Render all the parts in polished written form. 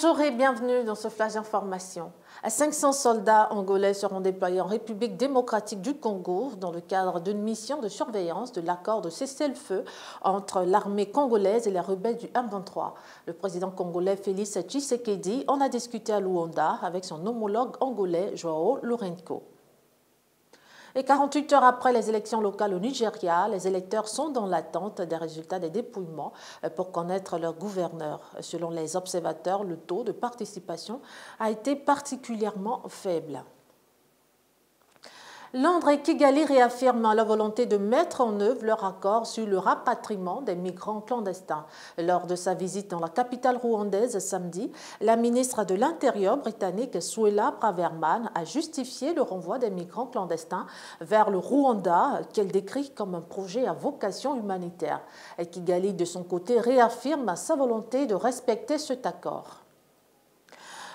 Bonjour et bienvenue dans ce flash d'information. 500 soldats angolais seront déployés en République démocratique du Congo dans le cadre d'une mission de surveillance de l'accord de cessez-le-feu entre l'armée congolaise et les rebelles du M23. Le président congolais Félix Tshisekedi en a discuté à Luanda avec son homologue angolais Joao Lourenço. Et 48 heures après les élections locales au Nigeria, les électeurs sont dans l'attente des résultats des dépouillements pour connaître leur gouverneur. Selon les observateurs, le taux de participation a été particulièrement faible. Londres et Kigali réaffirment la volonté de mettre en œuvre leur accord sur le rapatriement des migrants clandestins. Lors de sa visite dans la capitale rwandaise samedi, la ministre de l'Intérieur britannique Suella Braverman a justifié le renvoi des migrants clandestins vers le Rwanda qu'elle décrit comme un projet à vocation humanitaire. Et Kigali, de son côté, réaffirme sa volonté de respecter cet accord.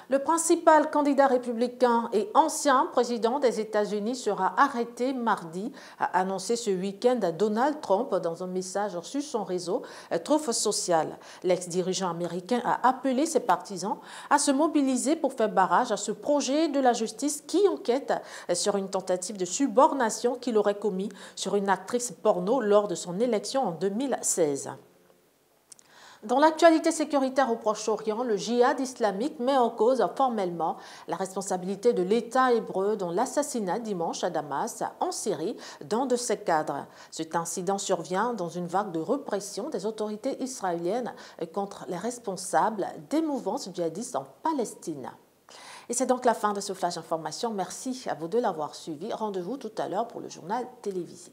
Le principal candidat républicain et ancien président des États-Unis sera arrêté mardi, a annoncé ce week-end Donald Trump dans un message sur son réseau Truth Social. L'ex-dirigeant américain a appelé ses partisans à se mobiliser pour faire barrage à ce projet de la justice qui enquête sur une tentative de subornation qu'il aurait commis sur une actrice porno lors de son élection en 2016. Dans l'actualité sécuritaire au Proche-Orient, le djihad islamique met en cause formellement la responsabilité de l'État hébreu dans l'assassinat dimanche à Damas, en Syrie, d'un de ses cadres. Cet incident survient dans une vague de répression des autorités israéliennes contre les responsables des mouvances djihadistes en Palestine. Et c'est donc la fin de ce flash d'information. Merci à vous de l'avoir suivi. Rendez-vous tout à l'heure pour le journal télévisé.